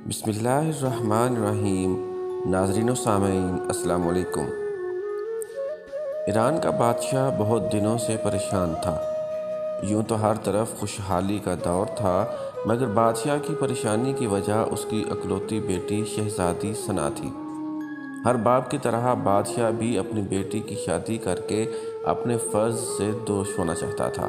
بسم اللہ الرحمن الرحیم۔ ناظرین و سامعین السلام علیکم۔ ایران کا بادشاہ بہت دنوں سے پریشان تھا۔ یوں تو ہر طرف خوشحالی کا دور تھا، مگر بادشاہ کی پریشانی کی وجہ اس کی اکلوتی بیٹی شہزادی ثنا تھی۔ ہر باپ کی طرح بادشاہ بھی اپنی بیٹی کی شادی کر کے اپنے فرض سے دوش ہونا چاہتا تھا،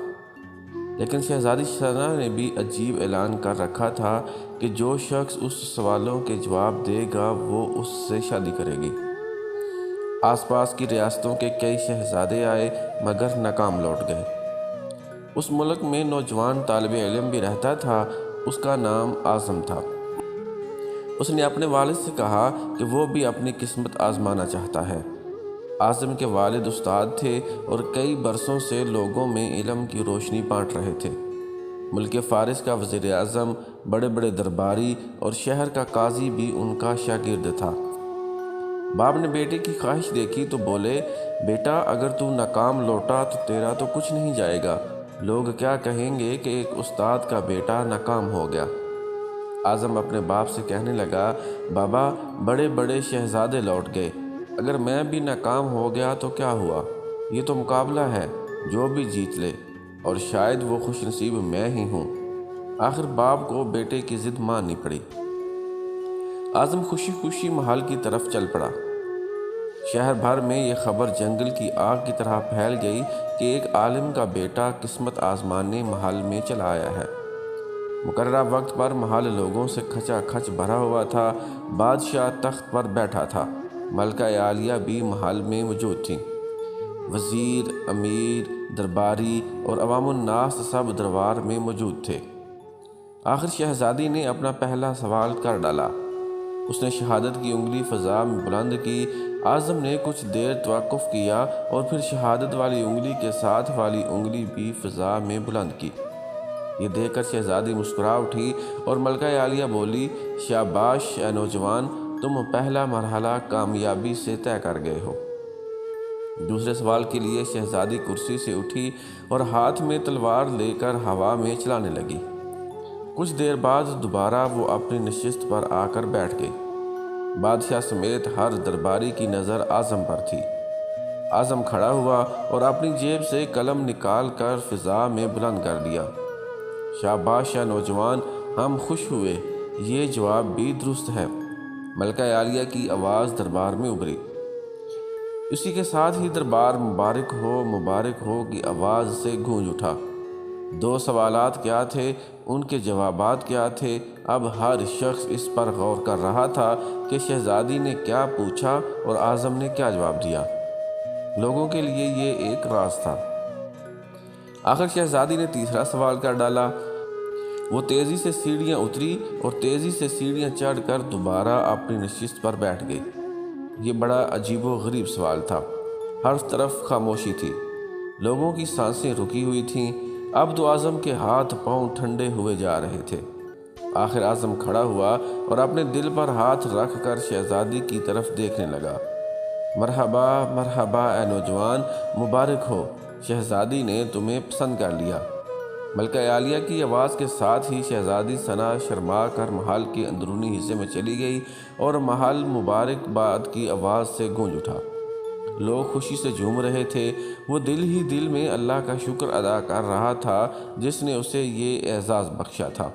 لیکن شہزادی ثنا نے بھی عجیب اعلان کر رکھا تھا کہ جو شخص اس سوالوں کے جواب دے گا وہ اس سے شادی کرے گی۔ آس پاس کی ریاستوں کے کئی شہزادے آئے مگر ناکام لوٹ گئے۔ اس ملک میں نوجوان طالب علم بھی رہتا تھا، اس کا نام اعظم تھا۔ اس نے اپنے والد سے کہا کہ وہ بھی اپنی قسمت آزمانا چاہتا ہے۔ اعظم کے والد استاد تھے اور کئی برسوں سے لوگوں میں علم کی روشنی بانٹ رہے تھے۔ ملک فارس کا وزیر اعظم، بڑے بڑے درباری اور شہر کا قاضی بھی ان کا شاگرد تھا۔ باپ نے بیٹے کی خواہش دیکھی تو بولے، بیٹا اگر تو ناکام لوٹا تو تیرا تو کچھ نہیں جائے گا، لوگ کیا کہیں گے کہ ایک استاد کا بیٹا ناکام ہو گیا۔ اعظم اپنے باپ سے کہنے لگا، بابا بڑے بڑے شہزادے لوٹ گئے، اگر میں بھی ناکام ہو گیا تو کیا ہوا؟ یہ تو مقابلہ ہے، جو بھی جیت لے، اور شاید وہ خوش نصیب میں ہی ہوں۔ آخر باپ کو بیٹے کی ضد ماننی پڑی۔ اعظم خوشی خوشی محل کی طرف چل پڑا۔ شہر بھر میں یہ خبر جنگل کی آگ کی طرح پھیل گئی کہ ایک عالم کا بیٹا قسمت آزمانے محل میں چلا آیا ہے۔ مقررہ وقت پر محل لوگوں سے کھچا کھچ بھرا ہوا تھا۔ بادشاہ تخت پر بیٹھا تھا، ملکہ عالیہ بھی محل میں موجود تھیں۔ وزیر، امیر، درباری اور عوام الناس سب دربار میں موجود تھے۔ آخر شہزادی نے اپنا پہلا سوال کر ڈالا۔ اس نے شہادت کی انگلی فضا میں بلند کی۔ اعظم نے کچھ دیر توقف کیا اور پھر شہادت والی انگلی کے ساتھ والی انگلی بھی فضا میں بلند کی۔ یہ دیکھ کر شہزادی مسکرا اٹھی اور ملکہ عالیہ بولی، شاباش اے نوجوان، تم پہلا مرحلہ کامیابی سے طے کر گئے ہو۔ دوسرے سوال کے لیے شہزادی کرسی سے اٹھی اور ہاتھ میں تلوار لے کر ہوا میں چلانے لگی۔ کچھ دیر بعد دوبارہ وہ اپنی نشست پر آ کر بیٹھ گئی۔ بادشاہ سمیت ہر درباری کی نظر اعظم پر تھی۔ اعظم کھڑا ہوا اور اپنی جیب سے قلم نکال کر فضا میں بلند کر دیا۔ شاباش اے نوجوان، ہم خوش ہوئے، یہ جواب بھی درست ہے۔ ملکہ عالیہ کی آواز دربار میں ابھری۔ اسی کے ساتھ ہی دربار مبارک ہو کی آواز سے گونج اٹھا۔ دو سوالات کیا تھے، ان کے جوابات کیا تھے؟ اب ہر شخص اس پر غور کر رہا تھا کہ شہزادی نے کیا پوچھا اور اعظم نے کیا جواب دیا۔ لوگوں کے لیے یہ ایک راز تھا۔ آخر شہزادی نے تیسرا سوال کر ڈالا۔ وہ تیزی سے سیڑھیاں اتری اور تیزی سے سیڑھیاں چڑھ کر دوبارہ اپنی نشست پر بیٹھ گئی۔ یہ بڑا عجیب و غریب سوال تھا۔ ہر طرف خاموشی تھی، لوگوں کی سانسیں رکی ہوئی تھیں۔ اب تو اعظم کے ہاتھ پاؤں ٹھنڈے ہوئے جا رہے تھے۔ آخر اعظم کھڑا ہوا اور اپنے دل پر ہاتھ رکھ کر شہزادی کی طرف دیکھنے لگا۔ مرحبا مرحبا اے نوجوان، مبارک ہو، شہزادی نے تمہیں پسند کر لیا۔ ملکہ عالیہ کی آواز کے ساتھ ہی شہزادی ثنا شرما کر محل کے اندرونی حصے میں چلی گئی اور محل مبارکباد کی آواز سے گونج اٹھا۔ لوگ خوشی سے جھوم رہے تھے۔ وہ دل ہی دل میں اللہ کا شکر ادا کر رہا تھا جس نے اسے یہ اعزاز بخشا تھا۔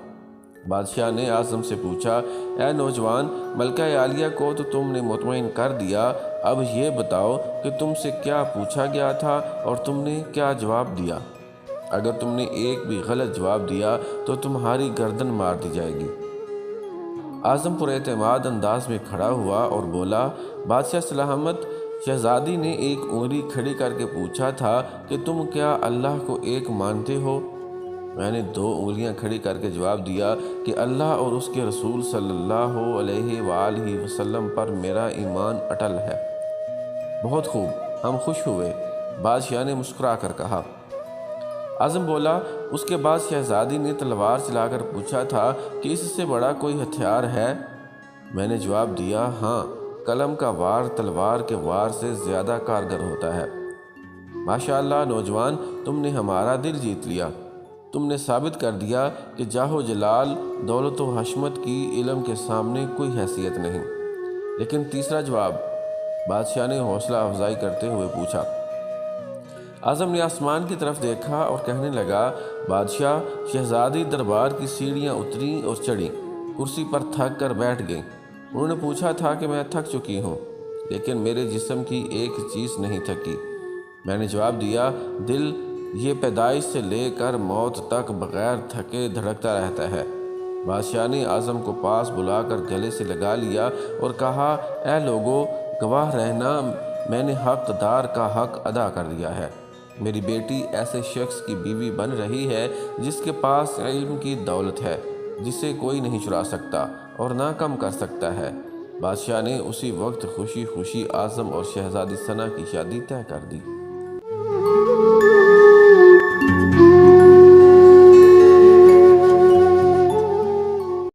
بادشاہ نے اعظم سے پوچھا، اے نوجوان، ملکہ عالیہ کو تو تم نے مطمئن کر دیا، اب یہ بتاؤ کہ تم سے کیا پوچھا گیا تھا اور تم نے کیا جواب دیا؟ اگر تم نے ایک بھی غلط جواب دیا تو تمہاری گردن مار دی جائے گی۔ اعظم پر اعتماد انداز میں کھڑا ہوا اور بولا، بادشاہ سلامت، شہزادی نے ایک انگلی کھڑی کر کے پوچھا تھا کہ تم کیا اللہ کو ایک مانتے ہو؟ میں نے دو انگلیاں کھڑی کر کے جواب دیا کہ اللہ اور اس کے رسول صلی اللہ علیہ وآلہ وسلم پر میرا ایمان اٹل ہے۔ بہت خوب، ہم خوش ہوئے، بادشاہ نے مسکرا کر کہا۔ اعظم بولا، اس کے بعد شہزادی نے تلوار چلا کر پوچھا تھا کہ اس سے بڑا کوئی ہتھیار ہے؟ میں نے جواب دیا، ہاں، قلم کا وار تلوار کے وار سے زیادہ کارگر ہوتا ہے۔ ماشاءاللہ نوجوان، تم نے ہمارا دل جیت لیا، تم نے ثابت کر دیا کہ جاہ و جلال، دولت و حشمت کی علم کے سامنے کوئی حیثیت نہیں۔ لیکن تیسرا جواب، بادشاہ نے حوصلہ افزائی کرتے ہوئے پوچھا۔ اعظم نے آسمان کی طرف دیکھا اور کہنے لگا، بادشاہ، شہزادی دربار کی سیڑھیاں اتریں اور چڑھیں، کرسی پر تھک کر بیٹھ گئیں۔ انہوں نے پوچھا تھا کہ میں تھک چکی ہوں، لیکن میرے جسم کی ایک چیز نہیں تھکی۔ میں نے جواب دیا، دل یہ پیدائش سے لے کر موت تک بغیر تھکے دھڑکتا رہتا ہے۔ بادشاہ نے اعظم کو پاس بلا کر گلے سے لگا لیا اور کہا، اے لوگو، گواہ رہنا، میں نے حق دار کا حق ادا کر دیا ہے۔ میری بیٹی ایسے شخص کی بیوی بن رہی ہے جس کے پاس علم کی دولت ہے، جسے کوئی نہیں چرا سکتا اور نہ کم کر سکتا ہے۔ بادشاہ نے اسی وقت خوشی خوشی اعظم اور شہزادی ثنا کی شادی طے کر دی۔